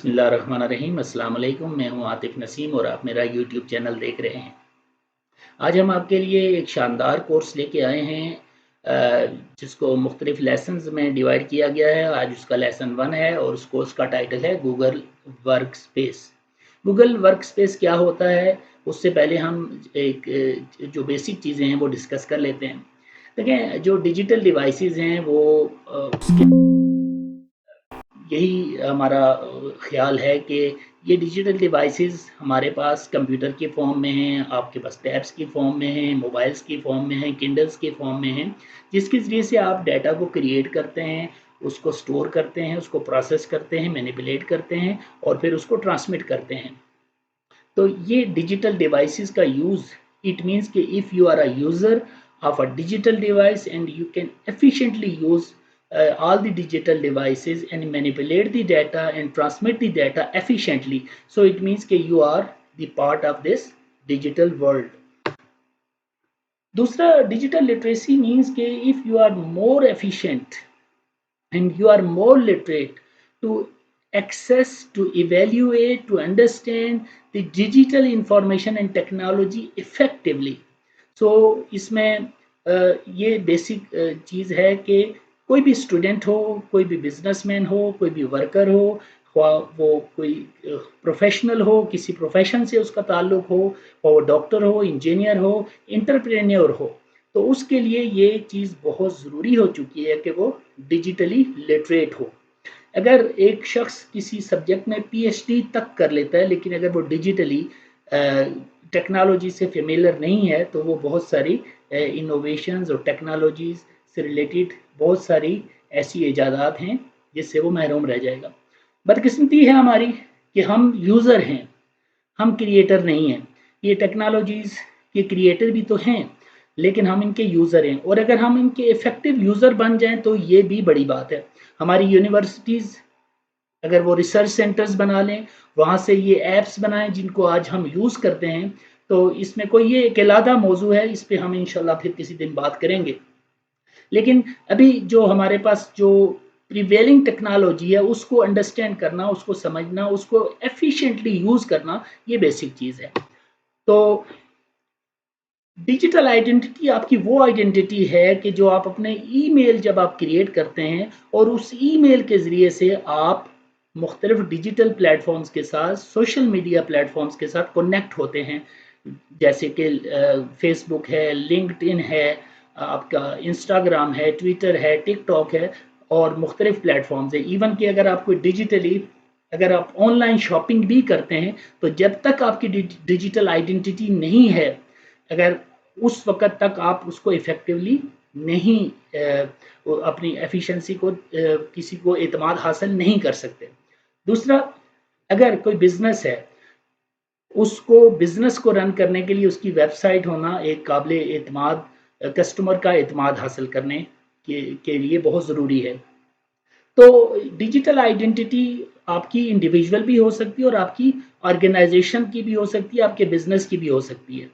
बिस्मिल्लाहिर्रहमानिर्रहीम। अस्सलाम वालेकुम। मैं हूं आतिफ नसीम और आप मेरा यूट्यूब चैनल देख रहे हैं। आज हम आपके लिए एक शानदार कोर्स लेके आए हैं जिसको मुख्तलिफ लेसन्स में डिवाइड किया गया है। आज उसका लेसन 1 है और उस कोर्स का टाइटल है Google work space. Google work space क्या होता है, उससे पहले हम एक जो बेसिक चीज़ें हैं वो डिस्कस कर लेते हैं। देखें, जो डिजिटल डिवाइसेस हैं वो उसके यही हमारा ख़्याल है कि ये डिजिटल डिवाइसेस हमारे पास कंप्यूटर के फ़ॉर्म में हैं, आपके पास टैब्स की फ़ॉर्म में हैं, मोबाइल्स की फ़ॉर्म में हैं, किंडल्स के फ़ॉर्म में हैं, जिसके ज़रिए से आप डाटा को क्रिएट करते हैं, उसको स्टोर करते हैं, उसको प्रोसेस करते हैं, मैनिपुलेट करते हैं और फिर उसको ट्रांसमिट करते हैं। तो ये डिजिटल डिवाइसेस का यूज़, इट मीन्स कि if you are a user of a digital device and you can efficiently use all the digital devices and manipulate the data and transmit the data efficiently, so it means that you are the part of this digital world. दूसरा, digital literacy means कि if you are more efficient and you are more literate to access, to evaluate, to understand the digital information and technology effectively. So इसमें ये basic चीज़ है कि कोई भी student हो, कोई भी बिजनेसमैन हो, कोई भी वर्कर हो, वो कोई प्रोफेशनल हो, किसी प्रोफेशन से उसका ताल्लुक हो, वो डॉक्टर हो, इंजीनियर हो, एंटरप्रेन्योर हो, तो उसके लिए ये चीज़ बहुत ज़रूरी हो चुकी है कि वो डिजिटली लिटरेट हो। अगर एक शख्स किसी सब्जेक्ट में पीएचडी तक कर लेता है, लेकिन अगर वो डिजिटली टेक्नोलॉजी से फेमिलियर नहीं है, तो वो बहुत सारी इनोवेशंस और टेक्नोलॉजीज से रिलेटेड बहुत सारी ऐसी इजादात हैं जिससे वो महरूम रह जाएगा। बदकिस्मती है हमारी कि हम यूज़र हैं, हम क्रिएटर नहीं हैं। ये टेक्नोलॉजीज़ के क्रिएटर भी तो हैं, लेकिन हम इनके यूज़र हैं, और अगर हम इनके इफ़ेक्टिव यूज़र बन जाएं तो ये भी बड़ी बात है। हमारी यूनिवर्सिटीज़ अगर वो रिसर्च सेंटर्स बना लें, वहाँ से ये ऐप्स बनाएं जिनको आज हम यूज़ करते हैं, तो इसमें कोई ये एक अलग मौजू है, इस पे हम इंशाल्लाह फिर किसी दिन बात करेंगे। लेकिन अभी जो हमारे पास जो प्रिवेलिंग टेक्नोलॉजी है, उसको अंडरस्टैंड करना, उसको समझना, उसको एफिशिएंटली यूज़ करना, ये बेसिक चीज़ है। तो डिजिटल आइडेंटिटी आपकी वो आइडेंटिटी है कि जो आप अपने ईमेल जब आप क्रिएट करते हैं और उस ईमेल के ज़रिए से आप मुख्तलिफ डिजिटल प्लेटफॉर्म्स के साथ, सोशल मीडिया प्लेटफॉर्म्स के साथ कनेक्ट होते हैं, जैसे कि फेसबुक है, लिंक्डइन है, आपका इंस्टाग्राम है, ट्विटर है, टिकटॉक है और मुख्तलिफ प्लेटफॉर्म्स है। इवन कि अगर आप कोई डिजिटली अगर आप ऑनलाइन शॉपिंग भी करते हैं, तो जब तक आपकी डिजिटल आइडेंटिटी नहीं है, अगर उस वक़्त तक आप उसको इफ़ेक्टिवली नहीं अपनी एफिशिएंसी को किसी को एतमाद हासिल नहीं कर सकते। दूसरा, अगर कोई बिज़नेस है, उसको बिज़नेस को रन करने के लिए उसकी वेबसाइट होना एक काबिल एतमाद, कस्टमर का एतमाद हासिल करने के लिए बहुत ज़रूरी है। तो डिजिटल आइडेंटिटी आपकी इंडिविजुअल भी हो सकती है और आपकी ऑर्गेनाइजेशन की भी हो सकती है, आपके बिज़नेस की भी हो सकती है।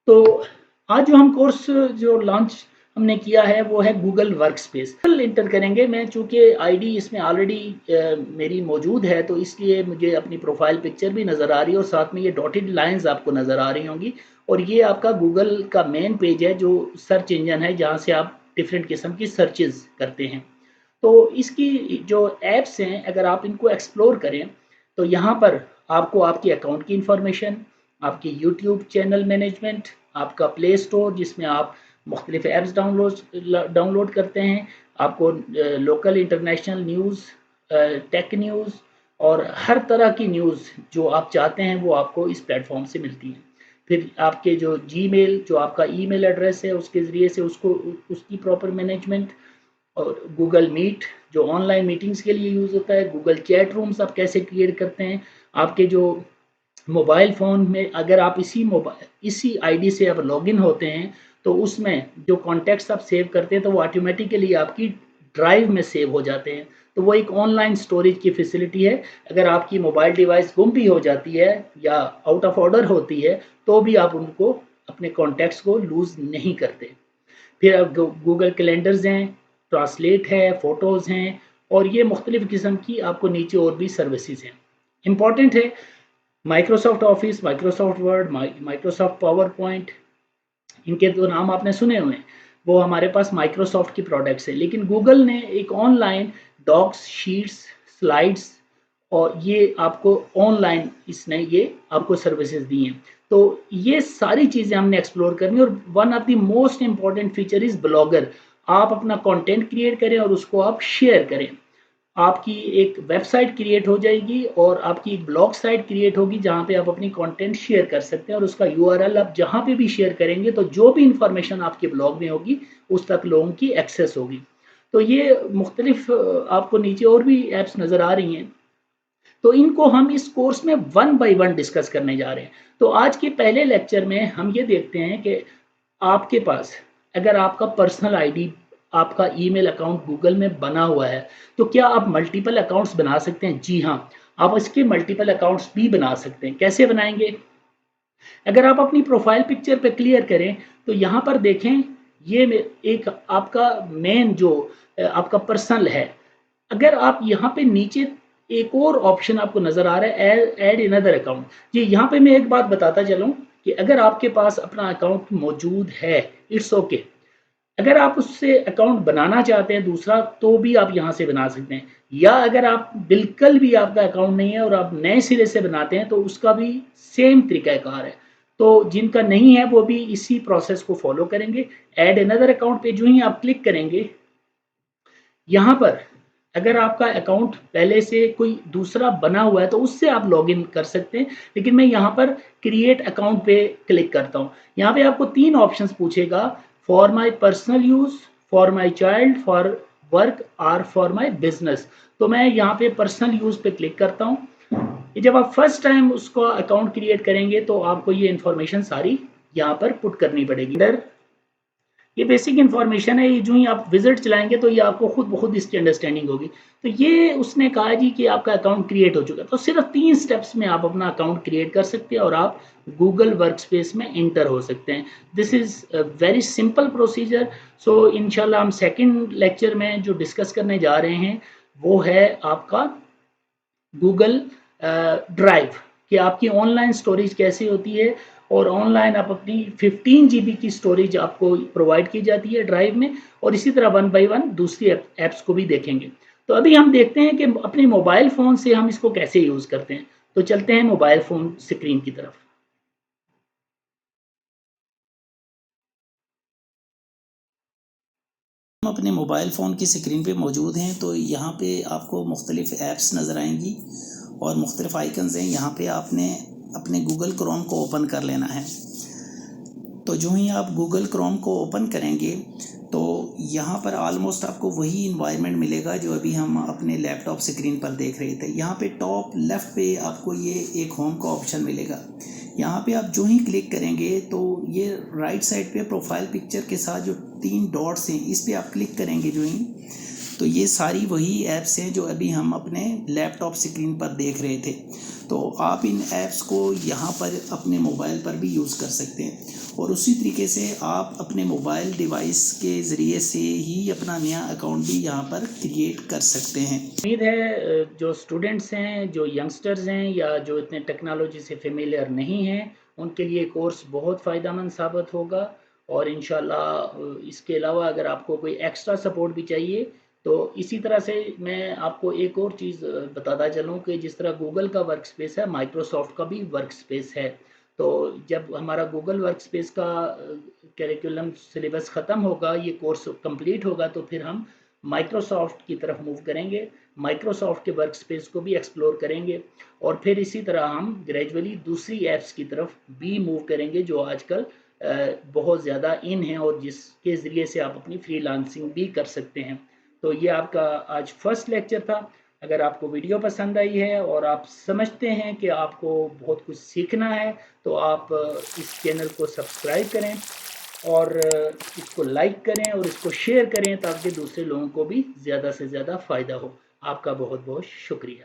तो आज जो हम कोर्स जो लॉन्च हमने किया है वो है गूगल वर्क स्पेस। इंटर करेंगे, मैं चूँकि आईडी इसमें ऑलरेडी मेरी मौजूद है, तो इसलिए मुझे अपनी प्रोफाइल पिक्चर भी नज़र आ रही है और साथ में ये डॉटेड लाइंस आपको नज़र आ रही होंगी, और ये आपका गूगल का मेन पेज है जो सर्च इंजन है, जहाँ से आप डिफरेंट किस्म की सर्चेज़ करते हैं। तो इसकी जो ऐप्स हैं, अगर आप इनको एक्सप्लोर करें, तो यहाँ पर आपको आपके अकाउंट की इंफॉर्मेशन, आपकी यूट्यूब चैनल मैनेजमेंट, आपका प्ले स्टोर जिसमें आप मुख्तलिफ ऐप्स डाउनलोड करते हैं, आपको local international news, tech news और हर तरह की न्यूज़ जो आप चाहते हैं वो आपको इस प्लेटफॉर्म से मिलती हैं। फिर आपके जो जीमेल, जो आपका ईमेल एड्रेस है, उसके ज़रिए से उसको उसकी प्रॉपर मैनेजमेंट, और गूगल मीट जो ऑनलाइन मीटिंग्स के लिए यूज़ होता है, गूगल चैट रूम्स आप कैसे क्रिएट करते हैं, आपके जो मोबाइल फ़ोन में अगर आप इसी आईडी से आप लॉगिन होते हैं, तो उसमें जो कॉन्टैक्ट्स आप सेव करते हैं तो वो ऑटोमेटिकली आपकी ड्राइव में सेव हो जाते हैं। तो वो एक ऑनलाइन स्टोरेज की फैसिलिटी है। अगर आपकी मोबाइल डिवाइस गुम भी हो जाती है या आउट ऑफ ऑर्डर होती है, तो भी आप उनको अपने कॉन्टैक्ट्स को लूज़ नहीं करते। फिर अब गूगल कैलेंडर्स हैं, ट्रांसलेट है, फ़ोटोज़ हैं, और ये मुख्तलिफ़ किस्म की आपको नीचे और भी सर्विसेज हैं। इम्पॉर्टेंट है। Microsoft office, Microsoft word, Microsoft power point, इनके तो नाम आपने सुने हुए हैं, वो हमारे पास माइक्रोसॉफ्ट की प्रोडक्ट्स है। लेकिन गूगल ने एक ऑनलाइन डॉक्स, शीट्स, स्लाइड्स और ये आपको ऑनलाइन इसने ये आपको सर्विसेज दी हैं। तो ये सारी चीज़ें हमने एक्सप्लोर करनी। और one of the most important feature is blogger. आप अपना कंटेंट क्रिएट करें और उसको आप शेयर करें। आपकी एक वेबसाइट क्रिएट हो जाएगी और आपकी एक ब्लॉग साइट क्रिएट होगी जहाँ पे आप अपनी कंटेंट शेयर कर सकते हैं, और उसका यूआरएल आप जहाँ पे भी शेयर करेंगे तो जो भी इंफॉर्मेशन आपके ब्लॉग में होगी उस तक लोगों की एक्सेस होगी। तो ये मुख्तलिफ आपको नीचे और भी ऐप्स नज़र आ रही हैं, तो इनको हम इस कोर्स में वन बाय वन डिस्कस करने जा रहे हैं। तो आज के पहले लेक्चर में हम ये देखते हैं कि आपके पास अगर आपका पर्सनल आईडी, आपका ईमेल अकाउंट गूगल में बना हुआ है, तो क्या आप मल्टीपल अकाउंट्स बना सकते हैं? जी हाँ, आप इसके मल्टीपल अकाउंट्स भी बना सकते हैं। कैसे बनाएंगे? अगर आप अपनी प्रोफाइल पिक्चर पे क्लियर करें तो यहाँ पर देखें, ये एक आपका मेन जो आपका पर्सनल है। अगर आप यहाँ पे नीचे एक और ऑप्शन आपको नज़र आ रहा है, ऐड अनदर अकाउंट। जी, यहाँ पे मैं एक बात बताता चलूँ कि अगर आपके पास अपना अकाउंट मौजूद है, इट्स ओके। अगर आप उससे अकाउंट बनाना चाहते हैं दूसरा, तो भी आप यहाँ से बना सकते हैं। या अगर आप बिल्कुल भी आपका अकाउंट नहीं है और आप नए सिरे से बनाते हैं, तो उसका भी सेम तरीक़ाकार है। तो जिनका नहीं है वो भी इसी प्रोसेस को फॉलो करेंगे। ऐड अनदर अकाउंट पे जो ही आप क्लिक करेंगे, यहाँ पर अगर आपका अकाउंट पहले से कोई दूसरा बना हुआ है तो उससे आप लॉगिन कर सकते हैं। लेकिन मैं यहाँ पर क्रिएट अकाउंट पे क्लिक करता हूँ। यहाँ पे आपको 3 ऑप्शंस पूछेगा, for my personal use, for my child, for work और फॉर माय बिजनेस। तो मैं यहाँ पे पर्सनल यूज़ पे क्लिक करता हूँ। जब आप फर्स्ट टाइम उसको अकाउंट क्रिएट करेंगे तो आपको ये इन्फॉर्मेशन सारी यहाँ पर पुट करनी पड़ेगी। ये बेसिक इन्फॉर्मेशन है, ये जो ही आप विजिट चलाएंगे तो ये आपको खुद ब खुद इसकी अंडरस्टैंडिंग होगी। तो ये उसने कहा जी कि आपका अकाउंट क्रिएट हो चुका है। तो सिर्फ 3 स्टेप्स में आप अपना अकाउंट क्रिएट कर सकते हैं और आप गूगल वर्कस्पेस में एंटर हो सकते हैं। This is a very simple procedure. So इंशाल्लाह हम सेकंड लेक्चर में जो डिस्कस करने जा रहे हैं वो है आपका गूगल ड्राइव, कि आपकी ऑनलाइन स्टोरेज कैसे होती है। और ऑनलाइन आप अपनी 15 जीबी की स्टोरेज आपको प्रोवाइड की जाती है ड्राइव में, और इसी तरह वन बाय वन दूसरी ऐप्स को भी देखेंगे। तो अभी हम देखते हैं कि अपने मोबाइल फ़ोन से हम इसको कैसे यूज़ करते हैं। तो चलते हैं मोबाइल फ़ोन स्क्रीन की तरफ। हम अपने मोबाइल फ़ोन की स्क्रीन पे मौजूद हैं। तो यहाँ पे आपको मुख्तलिफ़ ऐप्स नज़र आएंगी और मुख्तलिफ़ आइकन्स हैं। यहाँ पे आपने अपने गूगल क्रोम को ओपन कर लेना है। तो जो ही आप गूगल क्रोम को ओपन करेंगे तो यहाँ पर ऑलमोस्ट आपको वही इन्वायरमेंट मिलेगा जो अभी हम अपने लैपटॉप स्क्रीन पर देख रहे थे। यहाँ पे टॉप लेफ़्ट पे आपको ये एक होम का ऑप्शन मिलेगा। यहाँ पे आप जो ही क्लिक करेंगे तो ये राइट साइड पे प्रोफाइल पिक्चर के साथ जो 3 डॉट्स हैं इस पे आप क्लिक करेंगे जो ही, तो ये सारी वही ऐप्स हैं जो अभी हम अपने लैपटॉप स्क्रीन पर देख रहे थे। तो आप इन ऐप्स को यहाँ पर अपने मोबाइल पर भी यूज़ कर सकते हैं, और उसी तरीके से आप अपने मोबाइल डिवाइस के ज़रिए से ही अपना नया अकाउंट भी यहाँ पर क्रिएट कर सकते हैं। उम्मीद है जो स्टूडेंट्स हैं, जो यंगस्टर्स हैं या जो इतने टेक्नोलॉजी से फेमिलियर नहीं हैं, उनके लिए कोर्स बहुत फ़ायदेमंद साबित होगा। और इंशाल्लाह इसके अलावा अगर आपको कोई एक्स्ट्रा सपोर्ट भी चाहिए तो इसी तरह से मैं आपको एक और चीज़ बताता चलूँ कि जिस तरह गूगल का वर्क स्पेस है, माइक्रोसॉफ्ट का भी वर्क स्पेस है। तो जब हमारा गूगल वर्क स्पेस का करिकुलम सिलेबस ख़त्म होगा, ये कोर्स कंप्लीट होगा, तो फिर हम माइक्रोसॉफ्ट की तरफ मूव करेंगे, माइक्रोसॉफ्ट के वर्क स्पेस को भी एक्सप्लोर करेंगे, और फिर इसी तरह हम ग्रेजुअली दूसरी ऐप्स की तरफ भी मूव करेंगे जो आजकल बहुत ज़्यादा इन है और जिसके ज़रिए से आप अपनी फ्रीलांसिंग भी कर सकते हैं। तो ये आपका आज फर्स्ट लेक्चर था। अगर आपको वीडियो पसंद आई है और आप समझते हैं कि आपको बहुत कुछ सीखना है, तो आप इस चैनल को सब्सक्राइब करें और इसको लाइक करें और इसको शेयर करें ताकि दूसरे लोगों को भी ज़्यादा से ज़्यादा फ़ायदा हो। आपका बहुत बहुत शुक्रिया।